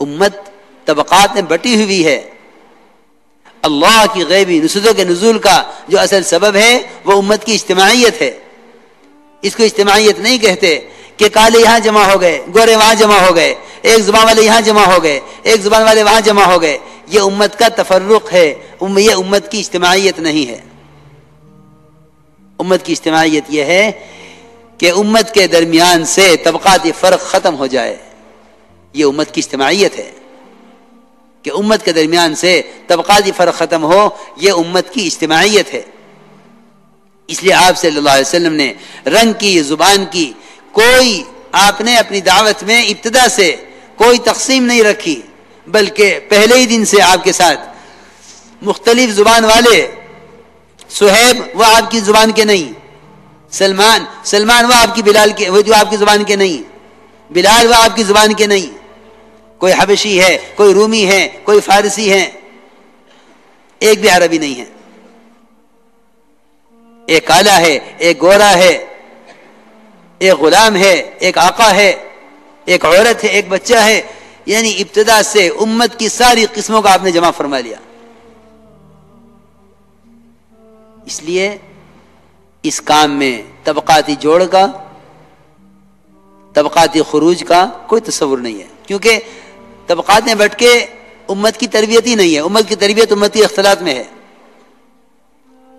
امت طبقات میں بٹی ہوئی ہے. اللہ کی غیبی نصرتوں کے نزول کا جو اصل سبب ہے وہ امت کی اجتماعیت ہے. اس کو اجتماعیت نہیں کہتے کہ کالے یہاں جمع ہو گئے، گورے وہاں جمع ہو گئے، ایک زبان والے یہاں جمع ہو گئے، ایک زبان والے وہاں جمع ہو گئے. یہ امت کا تفرق ہے، یہ امت کی اجتماعیت نہیں ہے. امت کی اجتماعیت یہ ہے کہ امت کے درمیان سے طبقاتی فرق ختم ہو جائے. یہ امت کی اجتماعیت ہے کہ امت کے درمیان سے طبقاتی فرق ختم ہو. یہ امت کی اجتماعیت ہے. اس لیے آپ صلی اللہ علیہ وسلم نے رنگ کی، زبان کی، کوئی آپ نے اپنی دعوت میں ابتدا سے کوئی تقسیم نہیں رکھی، بلکہ پہلے ہی دن سے آپ کے ساتھ مختلف زبان والے، صہیب وہ آپ کی زبان کے نہیں، سلمان وہ آپ کی بلال کے، وہ جو آپ کی زبان کے نہیں، بلال وہ آپ کی زبان کے نہیں. کوئی حبشی ہے، کوئی رومی ہے، کوئی فارسی ہے، ایک بھی عربی نہیں ہے. ایک کالا ہے، ایک گورا ہے، ایک غلام ہے، ایک آقا ہے، ایک عورت ہے، ایک بچہ ہے. یعنی ابتدا سے امت کی ساری قسموں کا آپ نے جمع فرما لیا. اس لیے اس کام میں طبقاتی جوڑ کا، طبقاتی خروج کا کوئی تصور نہیں ہے، کیونکہ طبقات میں بٹ کے امت کی تربیت ہی نہیں ہے. امت کی تربیت امت کی اختلاط میں ہے.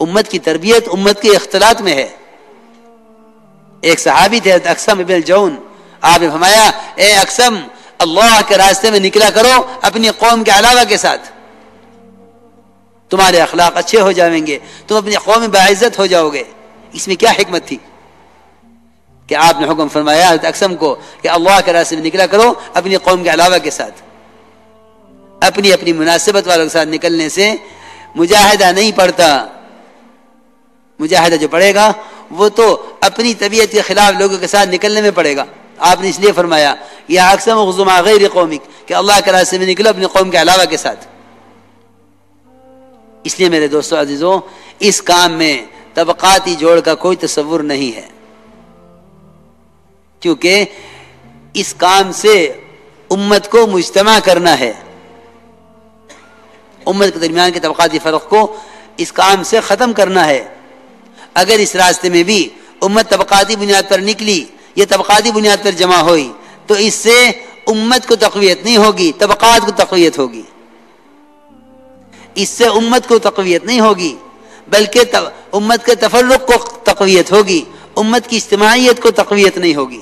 امت کی تربیت امت کے اختلاط میں ہے. ایک صحابی تھے اقسم ابن الجون، آپ نے فرمایا اے اقسم، اللہ کے راستے میں نکلا کرو اپنی قوم کے علاوہ کے ساتھ، تمہارے اخلاق اچھے ہو جائیں گے، تم اپنی قوم میں باعزت ہو جاؤ گے. اس میں کیا حکمت تھی کہ آپ نے حکم فرمایا حضرت اقسم کو کہ اللہ کے راستے میں نکلا کرو اپنی قوم کے علاوہ کے ساتھ. اپنی اپنی مناسبت والوں کے ساتھ نکلنے سے مجاہدہ نہیں پڑتا. مجاہدہ جو پڑے گا وہ تو اپنی طبیعت کے خلاف لوگوں کے ساتھ نکلنے میں پڑے گا. آپ نے اس لیے فرمایا یا اقسم اغزو مع غیر قومک، کہ اللہ کے راستے میں نکلو اپنی قوم کے علاوہ کے ساتھ. اس لیے میرے دوستو عزیزوں، اس کام میں طبقاتی جوڑ کا کوئی تصور نہیں ہے، کیونکہ اس کام سے امت کو مجتمع کرنا ہے. امت کے درمیان کے طبقاتی فرق کو اس کام سے ختم کرنا ہے. اگر اس راستے میں بھی امت طبقاتی بنیاد پر نکلی، یہ طبقاتی بنیاد پر جمع ہوئی، تو اس سے امت کو تقویت نہیں ہوگی، طبقات کو تقویت ہوگی. اس سے امت کو تقویت نہیں ہوگی، بلکہ امت کے تفرق کو تقویت ہوگی، امت کی اجتماعیت کو تقویت نہیں ہوگی.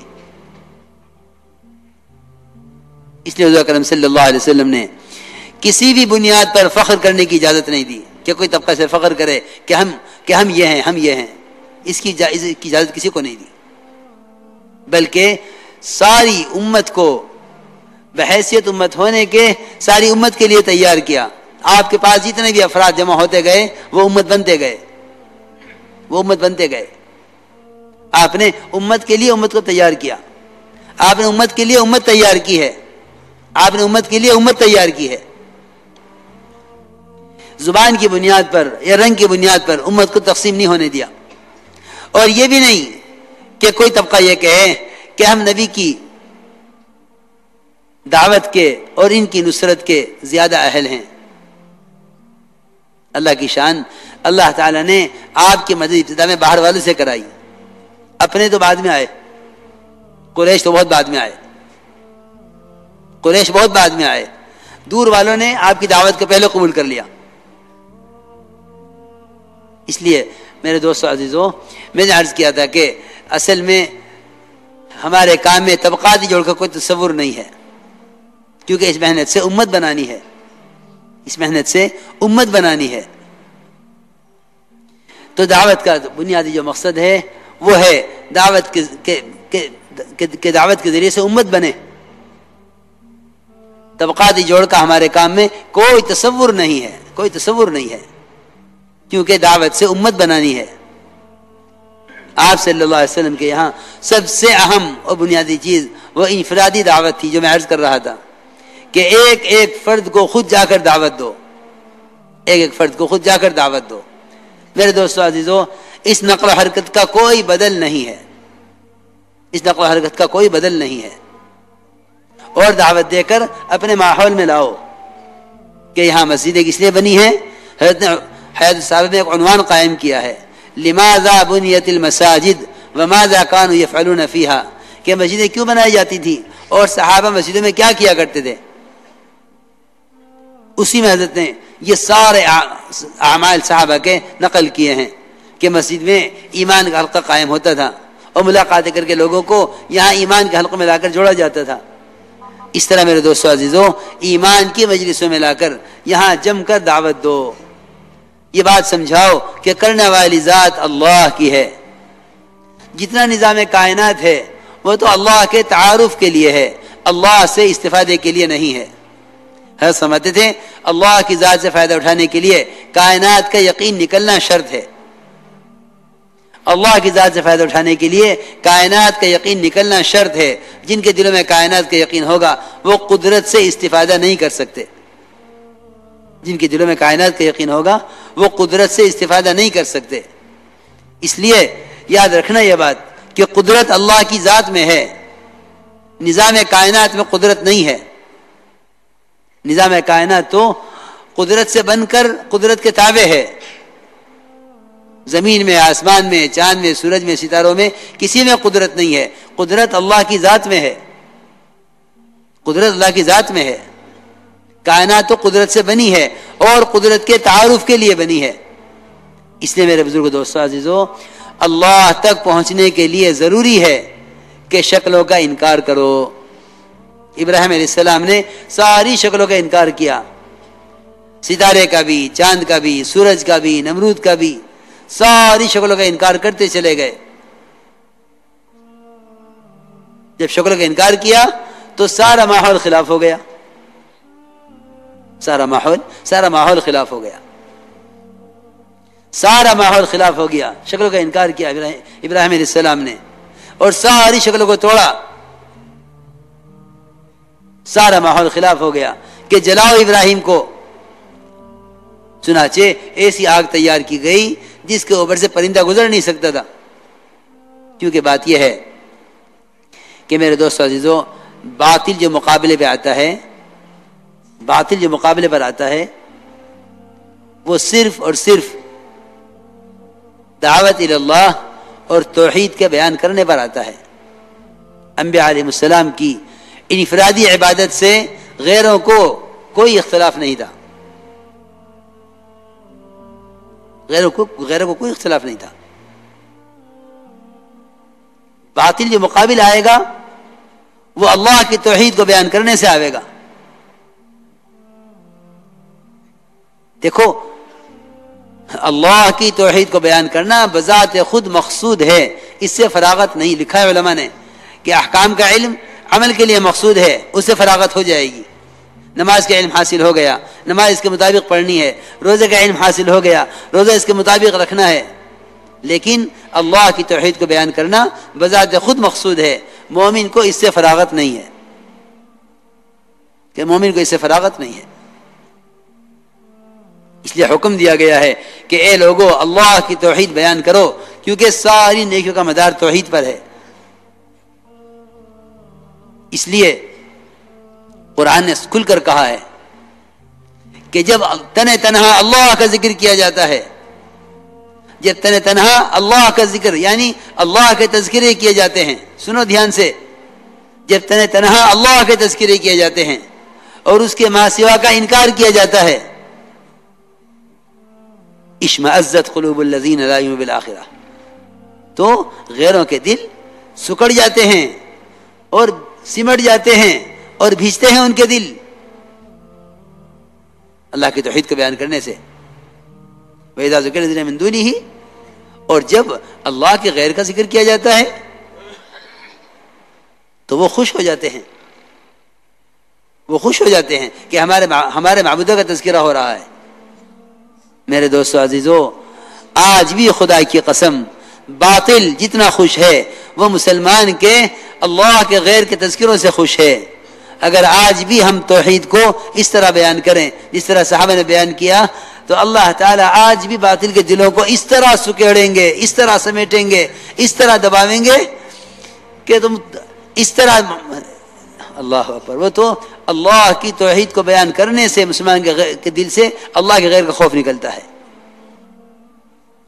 اس لیے حضور اکرم صلی اللہ علیہ وسلم نے کسی بھی بنیاد پر فخر کرنے کی اجازت نہیں دی کہ کوئی طبقہ سے فخر کرے کہ ہم یہ ہیں، ہم یہ ہیں. اس کی اجازت کسی کو نہیں دی، بلکہ ساری امت کو بحیثیت امت ہونے کے ساری امت کے لیے تیار کیا. آپ کے پاس جتنے بھی افراد جمع ہوتے گئے وہ امت بنتے گئے، وہ امت بنتے گئے. آپ نے امت کے لیے امت کو تیار کیا. آپ نے امت کے لیے امت تیار کی ہے. آپ نے امت کے لیے امت تیار کی ہے. زبان کی بنیاد پر یا رنگ کی بنیاد پر امت کو تقسیم نہیں ہونے دیا. اور یہ بھی نہیں کہ کوئی طبقہ یہ کہے کہ ہم نبی کی دعوت کے اور ان کی نصرت کے زیادہ اہل ہیں. اللہ کی شان، اللہ تعالیٰ نے آپ کی مدد ابتدا میں باہر والوں سے کرائی. اپنے تو بعد میں آئے، قریش تو بہت بعد میں آئے، قریش بہت بعد میں آئے. دور والوں نے آپ کی دعوت کو پہلے قبول کر لیا. اس لیے میرے دوستو عزیزوں، میں نے عرض کیا تھا کہ اصل میں ہمارے کام میں طبقاتی جوڑ کا کوئی تصور نہیں ہے، کیونکہ اس محنت سے امت بنانی ہے، اس محنت سے امت بنانی ہے. تو دعوت کا بنیادی جو مقصد ہے وہ ہے دعوت کے دعوت کے ذریعے سے امت بنے. طبقاتی جوڑ کا ہمارے کام میں کوئی تصور نہیں ہے، کوئی تصور نہیں ہے، کیونکہ دعوت سے امت بنانی ہے. آپ صلی اللہ علیہ وسلم کے یہاں سب سے اہم اور بنیادی چیز وہ انفرادی دعوت تھی، جو میں عرض کر رہا تھا کہ ایک ایک فرد کو خود جا کر دعوت دو، ایک ایک فرد کو خود جا کر دعوت دو. میرے دوستو عزیزو، اس نقل و حرکت کا کوئی بدل نہیں ہے، اس نقل و حرکت کا کوئی بدل نہیں ہے. اور دعوت دے کر اپنے ماحول میں لاؤ کہ یہاں مسجدیں کس لیے بنی ہیں. حضرت نے حیات الصحابہ میں ایک عنوان قائم کیا ہے، لماذا بنیت المساجد وماذا كانوا يفعلون فيها، کہ مسجدیں کیوں بنائی جاتی تھی اور صحابہ مسجدوں میں کیا کیا کرتے تھے. اسی میں حضرت نے یہ سارے اعمال صحابہ کے نقل کیے ہیں کہ مسجد میں ایمان کا حلقہ قائم ہوتا تھا اور ملاقاتیں کر کے لوگوں کو یہاں ایمان کے حلقوں میں لا کر جوڑا جاتا تھا. اس طرح میرے دوستو عزیزوں، ایمان کی مجلسوں میں لا کر یہاں جم کر دعوت دو، یہ بات سمجھاؤ کہ کرنے والی ذات اللہ کی ہے. جتنا نظام کائنات ہے وہ تو اللہ کے تعارف کے لیے ہے، اللہ سے استفادے کے لیے نہیں ہے. حضرت سمجھتے تھے اللہ کی ذات سے فائدہ اٹھانے کے لیے کائنات کا یقین نکلنا شرط ہے. اللہ کی ذات سے فائدہ اٹھانے کے لیے کائنات کا یقین نکلنا شرط ہے. جن کے دلوں میں کائنات کا یقین ہوگا وہ قدرت سے استفادہ نہیں کر سکتے. جن کے دلوں میں کائنات کا یقین ہوگا وہ قدرت سے استفادہ نہیں کر سکتے. اس لیے یاد رکھنا یہ بات کہ قدرت اللہ کی ذات میں ہے، نظام کائنات میں قدرت نہیں ہے. نظام کائنات تو قدرت سے بن کر قدرت کے تابع ہے. زمین میں، آسمان میں، چاند میں، سورج میں، ستاروں میں کسی میں قدرت نہیں ہے. قدرت اللہ کی ذات میں ہے، قدرت اللہ کی ذات میں ہے. کائنات تو قدرت سے بنی ہے اور قدرت کے تعارف کے لیے بنی ہے. اس لیے میرے بزرگ دوستو عزیزو، اللہ تک پہنچنے کے لیے ضروری ہے کہ شکلوں کا انکار کرو. ابراہیم علیہ السلام نے ساری شکلوں کا انکار کیا، ستارے کا بھی، چاند کا بھی، سورج کا بھی، نمرود کا بھی، ساری شکلوں کا انکار کرتے چلے گئے. جب شکلوں کا انکار کیا تو سارا ماحول خلاف ہو گیا، سارا ماحول خلاف ہو گیا، سارا ماحول خلاف ہو گیا. شکلوں کا انکار کیا ابراہیم علیہ السلام نے اور ساری شکلوں کو توڑا، سارا ماحول خلاف ہو گیا کہ جلاؤ ابراہیم کو. چنانچہ ایسی آگ تیار کی گئی جس کے اوپر سے پرندہ گزر نہیں سکتا تھا. کیونکہ بات یہ ہے کہ میرے دوستو عزیزو، باطل جو مقابلے پہ آتا ہے، باطل جو مقابلے پر آتا ہے وہ صرف اور صرف دعوت اللہ اور توحید کے بیان کرنے پر آتا ہے. انبیاء علیہ السلام کی انفرادی عبادت سے غیروں کو کوئی اختلاف نہیں تھا، غیروں کو کوئی اختلاف نہیں تھا. باطل جو مقابل آئے گا وہ اللہ کی توحید کو بیان کرنے سے آئے گا. دیکھو، اللہ کی توحید کو بیان کرنا بذات خود مقصود ہے، اس سے فراغت نہیں. لکھا ہے علماء نے کہ احکام کا علم عمل کے لیے مقصود ہے، اس سے فراغت ہو جائے گی. نماز کا علم حاصل ہو گیا، نماز اس کے مطابق پڑھنی ہے. روزے کا علم حاصل ہو گیا، روزہ اس کے مطابق رکھنا ہے. لیکن اللہ کی توحید کو بیان کرنا بذات خود مقصود ہے. مومن کو اس سے فراغت نہیں ہے، کہ مومن کو اس سے فراغت نہیں ہے. اس لیے حکم دیا گیا ہے کہ اے لوگو اللہ کی توحید بیان کرو، کیونکہ ساری نیکیوں کا مدار توحید پر ہے. اس لیے قرآن نے کھل کر کہا ہے کہ جب تنہا اللہ کا ذکر کیا جاتا ہے، جب تنہا اللہ کا ذکر یعنی اللہ کے تذکرے کیے جاتے ہیں، سنو دھیان سے، جب تنہا اللہ کے تذکرے کیے جاتے ہیں اور اس کے ما سوا کا انکار کیا جاتا ہے، اشمئزت قلوب الذین لا یؤمنون بالآخرہ، تو غیروں کے دل سکڑ جاتے ہیں اور سمٹ جاتے ہیں اور بھیجتے ہیں ان کے دل اللہ کی توحید کو بیان کرنے سے. وَإِذَا ذُكِرَ الَّذِينَ مِن دُونِهِ، اور جب اللہ کے غیر کا ذکر کیا جاتا ہے تو وہ خوش ہو جاتے ہیں، وہ خوش ہو جاتے ہیں کہ ہمارے معبودوں کا تذکرہ ہو رہا ہے. میرے دوستو عزیزو، آج بھی خدا کی قسم باطل جتنا خوش ہے وہ مسلمان کے اللہ کے غیر کے تذکروں سے خوش ہے. اگر آج بھی ہم توحید کو اس طرح بیان کریں جس طرح صحابہ نے بیان کیا تو اللہ تعالیٰ آج بھی باطل کے دلوں کو اس طرح سکیڑیں گے، اس طرح سمیٹیں گے، اس طرح دباویں گے کہ تم اس طرح اللہ اکبر. وہ تو اللہ کی توحید کو بیان کرنے سے مسلمان کے دل سے اللہ کے غیر کا خوف نکلتا ہے.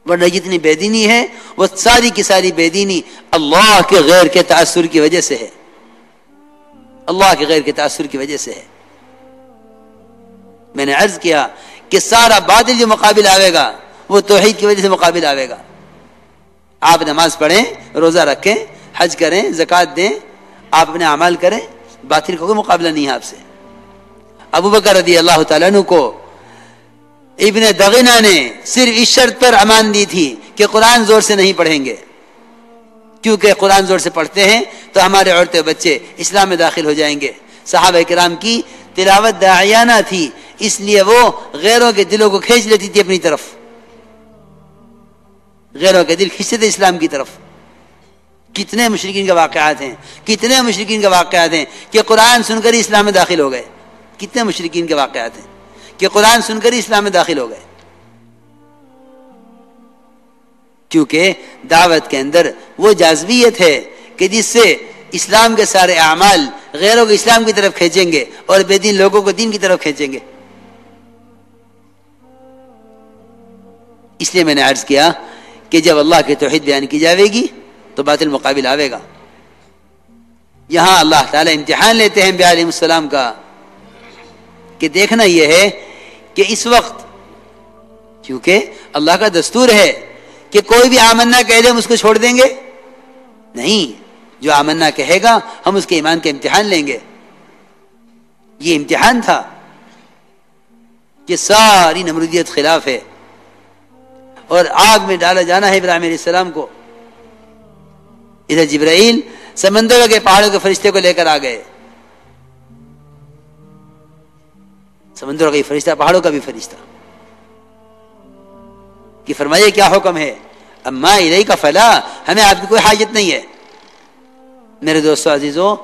ورنہ جتنی بے دینی ہے وہ ساری کی ساری بے دینی اللہ کے غیر کے تاثر کی وجہ سے ہے. اللہ کے غیر کے تاثر کی وجہ سے ہے. میں نے عرض کیا کہ سارا باطل جو مقابل آئے گا وہ توحید کی وجہ سے مقابل آئے گا. آپ نماز پڑھیں, روزہ رکھیں, حج کریں, زکوٰۃ دیں, آپ اپنے اعمال کریں, باطل کا کوئی مقابلہ نہیں ہے آپ سے. ابو بکر رضی اللہ تعالیٰ عنہ کو ابن دغنہ نے صرف اس شرط پر امان دی تھی کہ قرآن زور سے نہیں پڑھیں گے, کیونکہ قرآن زور سے پڑھتے ہیں تو ہمارے عورتیں بچے اسلام میں داخل ہو جائیں گے. صحابہ کرام کی تلاوت داعیانہ تھی, اس لیے وہ غیروں کے دلوں کو کھینچ لیتی تھی اپنی طرف, غیروں کے دل کھینچتے تھے اسلام کی طرف. کتنے مشرکین کے واقعات ہیں, کتنے مشرکین کے واقعات ہیں کہ قرآن سن کر ہی اسلام میں داخل ہو گئے. کتنے مشرکین کے واقعات ہیں کہ قرآن سن کر ہی اسلام میں داخل ہو گئے. کیونکہ دعوت کے اندر وہ جاذبیت ہے کہ جس سے اسلام کے سارے اعمال غیروں کو اسلام کی طرف کھینچیں گے اور بے دین لوگوں کو دین کی طرف کھینچیں گے. اس لیے میں نے عرض کیا کہ جب اللہ کی توحید بیان کی جائے گی تو باطل مقابل آئے گا. یہاں اللہ تعالیٰ امتحان لیتے ہیں انبیاء علیہ السلام کا کہ دیکھنا یہ ہے کہ اس وقت, کیونکہ اللہ کا دستور ہے کہ کوئی بھی آمنا کہہ دے ہم اس کو چھوڑ دیں گے نہیں, جو آمنا کہے گا ہم اس کے ایمان کا امتحان لیں گے. یہ امتحان تھا کہ ساری نمرودیت خلاف ہے اور آگ میں ڈالا جانا ہے ابراہیم علیہ السلام کو. ادھر جبرائیل سمندروں کے پہاڑوں کے فرشتے کو لے کر آ گئے. سمندروں کا بھی فرشتہ, پہاڑوں کا بھی فرشتہ, کہ فرمائیے کیا حکم ہے. اما الیک فلا, ہمیں آپ کی کوئی حاجت نہیں ہے. میرے دوستو عزیزو,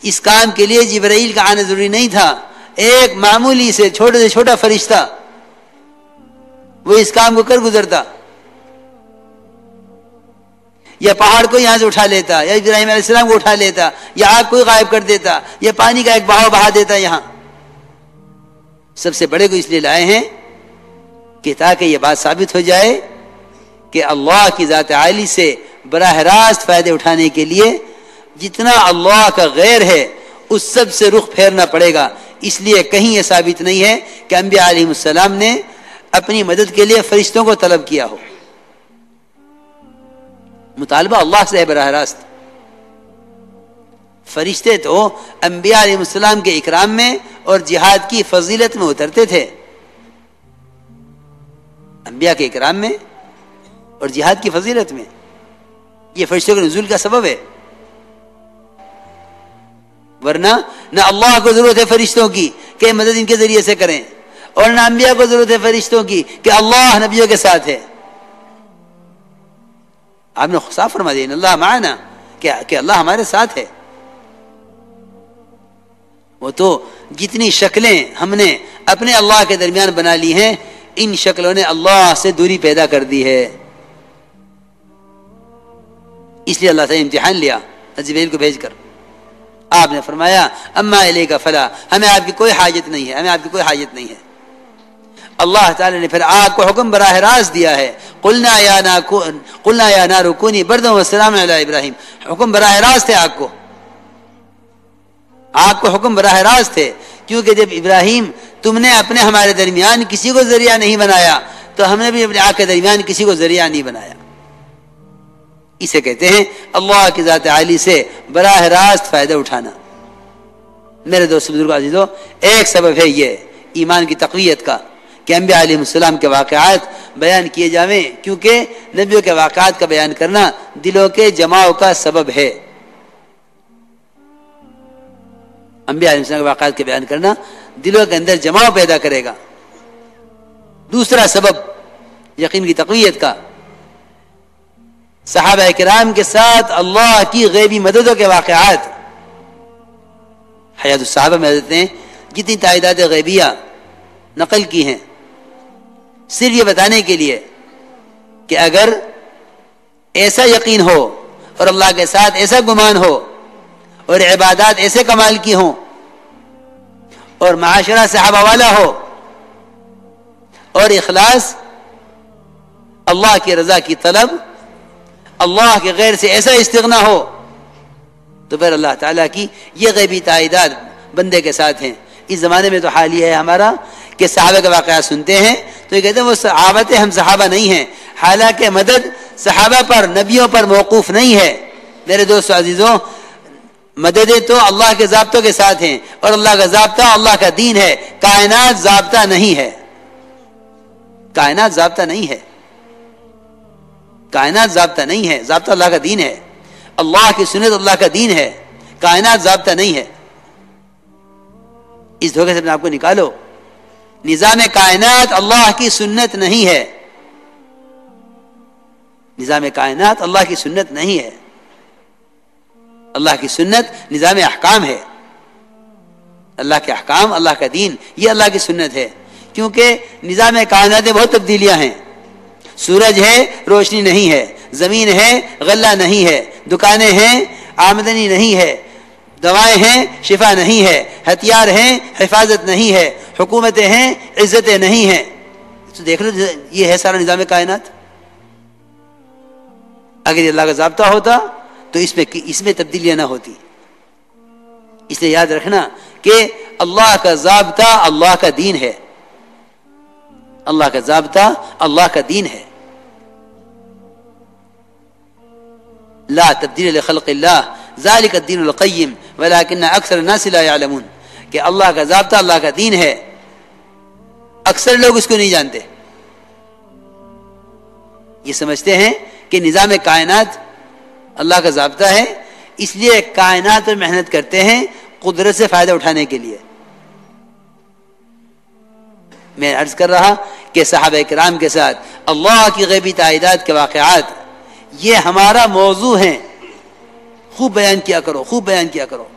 اس کام کے لیے جبرائیل کا آنا ضروری نہیں تھا. ایک معمولی سے چھوٹا فرشتہ وہ اس کام کو کر گزرتا, یا پہاڑ کو یہاں سے اٹھا لیتا, یا ابراہیم علیہ السلام کو اٹھا لیتا, یا آگ کو غائب کر دیتا, یا پانی کا ایک بہاؤ بہا دیتا. یہاں سب سے بڑے کو اس لیے لائے ہیں کہ تاکہ یہ بات ثابت ہو جائے کہ اللہ کی ذات عالی سے براہ راست فائدے اٹھانے کے لیے جتنا اللہ کا غیر ہے اس سب سے رخ پھیرنا پڑے گا. اس لیے کہیں یہ ثابت نہیں ہے کہ انبیاء علیہ السلام نے اپنی مدد کے لیے فرشتوں کو طلب کیا ہو. مطالبہ اللہ سے ہے براہ راست. فرشتے تو انبیاء علیہ السلام کے اکرام میں اور جہاد کی فضیلت میں اترتے تھے. انبیاء کے اکرام میں اور جہاد کی فضیلت میں یہ فرشتوں کے نزول کا سبب ہے. ورنہ نہ اللہ کو ضرورت ہے فرشتوں کی کہ مدد ان کے ذریعے سے کریں, اور نہ انبیاء کو ضرورت ہے فرشتوں کی کہ اللہ نبیوں کے ساتھ ہے. آپ نے صاف فرما دیا اللہ معنا, کہ اللہ ہمارے ساتھ ہے. وہ تو جتنی شکلیں ہم نے اپنے اللہ کے درمیان بنا لی ہیں, ان شکلوں نے اللہ سے دوری پیدا کر دی ہے. اس لیے اللہ تعالیٰ نے امتحان لیا جبریل کو بھیج کر. آپ نے فرمایا اما الیک فلا, ہمیں آپ کی کوئی حاجت نہیں ہے, ہمیں آپ کی کوئی حاجت نہیں ہے. اللہ تعالیٰ نے پھر آگ کو حکم براہ راست دیا ہے. قلنا یا نار کونی بردا وسلاما علی ابراہیم, حکم براہ راست ہے آگ کو. آگ کو حکم براہ راست ہے, کیونکہ جب ابراہیم تم نے اپنے ہمارے درمیان کسی کو ذریعہ نہیں بنایا تو ہم نے بھی اپنے آگ کے درمیان کسی کو ذریعہ نہیں بنایا. اسے کہتے ہیں اللہ کی ذات عالی سے براہ راست فائدہ اٹھانا. میرے دوست بزرگ عزیزو, ایک سبب ہے یہ ایمان کی تقویت کا کہ انبیاء علیہ السلام کے واقعات بیان کیے جاویں, کیونکہ نبیوں کے واقعات کا بیان کرنا دلوں کے جماؤ کا سبب ہے. انبیاء علیہ السلام کے واقعات کے بیان کرنا دلوں کے اندر جماؤ پیدا کرے گا. دوسرا سبب یقین کی تقویت کا, صحابہ کرام کے ساتھ اللہ کی غیبی مددوں کے واقعات. حیات الصحابہ میں حضرت نے جتنی تائیدات غیبیہ نقل کی ہیں صرف یہ بتانے کے لیے کہ اگر ایسا یقین ہو اور اللہ کے ساتھ ایسا گمان ہو اور عبادات ایسے کمال کی ہوں اور معاشرہ صحابہ والا ہو اور اخلاص، اللہ کی رضا کی طلب، اللہ کے غیر سے ایسا استغنا ہو، تو پھر اللہ تعالیٰ کی یہ غیبی تائیدات بندے کے ساتھ ہیں۔ اس زمانے میں تو حال یہ ہے ہمارا کہ صحابہ کے واقعات سنتے ہیں تو یہ کہتے ہیں وہ صحابہ تھے، ہم صحابہ نہیں ہیں، حالانکہ مدد صحابہ پر، نبیوں پر موقوف نہیں ہے۔ میرے دوستو عزیزوں، مددیں تو اللہ کے ضابطوں کے ساتھ ہیں، اور اللہ کا ضابطہ اللہ کا دین ہے، کائنات ضابطہ نہیں ہے، کائنات ضابطہ نہیں ہے، کائنات ضابطہ نہیں ہے، ضابطہ اللہ کا دین ہے، اللہ کی سنت اللہ کا دین ہے، کائنات ضابطہ نہیں ہے۔ اس دھوکے سے اپنے آپ کو نکالو، نظام کائنات اللہ کی سنت نہیں ہے، نظام کائنات اللہ کی سنت نہیں ہے، اللہ کی سنت نظام احکام ہے، اللہ کے احکام، اللہ کا دین، یہ اللہ کی سنت ہے۔ کیونکہ نظام کائنات میں بہت تبدیلیاں ہیں، سورج ہے روشنی نہیں ہے، زمین ہے غلہ نہیں ہے، دکانیں ہیں آمدنی نہیں ہے، دوائیں ہیں شفا نہیں ہے، ہتھیار ہیں حفاظت نہیں ہے، حکومتیں ہیں عزتیں نہیں ہیں۔ تو دیکھ لو یہ ہے سارا نظام کائنات۔ اگر یہ اللہ کا ضابطہ ہوتا تو اس میں تبدیلیاں نہ ہوتی۔ اس لیے یاد رکھنا کہ اللہ کا ضابطہ اللہ کا دین ہے، اللہ کا ضابطہ اللہ کا دین ہے۔ لا تبدیل لخلق اللہ ذالک الدین القیم ولکن اکثر الناس لا یعلمون، کہ اللہ کا ضابطہ اللہ کا دین ہے، اکثر لوگ اس کو نہیں جانتے۔ یہ سمجھتے ہیں کہ نظام کائنات اللہ کا ضابطہ ہے، اس لیے کائنات پر محنت کرتے ہیں قدرت سے فائدہ اٹھانے کے لیے۔ میں عرض کر رہا کہ صحابہ کرام کے ساتھ اللہ کی غیبی تائیدات کے واقعات یہ ہمارا موضوع ہیں، خوب بیان کیا کرو، خوب بیان کیا کرو،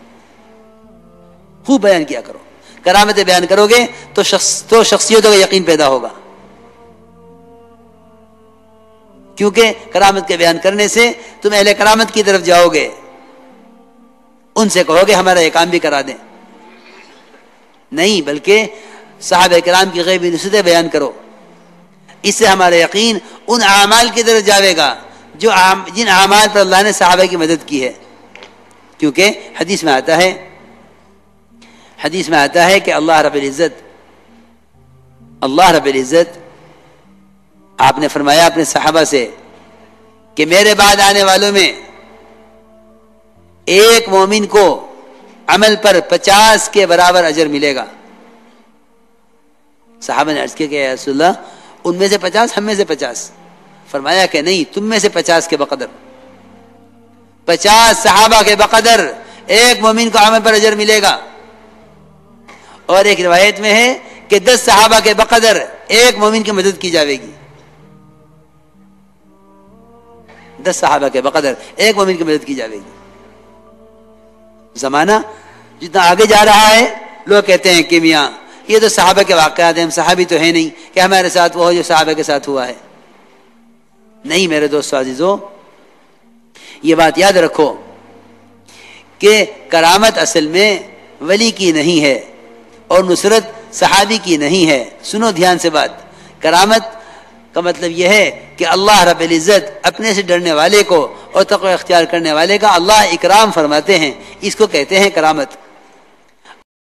خوب بیان کیا کرو۔ کرامتیں بیان کرو گے تو شخصیتوں کا یقین پیدا ہوگا، کیونکہ کرامت کے بیان کرنے سے تم اہل کرامت کی طرف جاؤ گے، ان سے کہو گے ہمارا یہ کام بھی کرا دیں، نہیں بلکہ صحابہ کرام کی غیبی نصرتیں بیان کرو۔ اس سے ہمارا یقین ان اعمال کی طرف جاوے گا جن اعمال پر اللہ نے صحابہ کی مدد کی ہے۔ کیونکہ حدیث میں آتا ہے کہ اللہ رب العزت آپ نے فرمایا اپنے صحابہ سے کہ میرے بعد آنے والوں میں ایک مومن کو عمل پر 50 کے برابر اجر ملے گا۔ صحابہ نے عرض کیا کہ یا رسول اللہ ان میں سے 50 ہم میں سے 50؟ فرمایا کہ نہیں، تم میں سے 50 کے بقدر، 50 صحابہ کے بقدر ایک مومن کو عمل پر اجر ملے گا۔ اور ایک روایت میں ہے کہ 10 صحابہ کے بقدر ایک مومن کی مدد کی جاوے گی، 10 صحابہ کے بقدر ایک مومن کی مدد کی جاوے گی۔ زمانہ جتنا آگے جا رہا ہے لوگ کہتے ہیں کہ میاں یہ تو صحابہ کے واقعات ہیں، ہم صحابی تو ہیں نہیں کہ ہمارے ساتھ وہ ہو جو صحابہ کے ساتھ ہوا ہے۔ نہیں میرے دوستو عزیزو، یہ بات یاد رکھو کہ کرامت اصل میں ولی کی نہیں ہے اور نصرت صحابی کی نہیں ہے۔ سنو دھیان سے بات، کرامت کا مطلب یہ ہے کہ اللہ رب العزت اپنے سے ڈرنے والے کو اور تقوی اختیار کرنے والے کا اللہ اکرام فرماتے ہیں، اس کو کہتے ہیں کرامت۔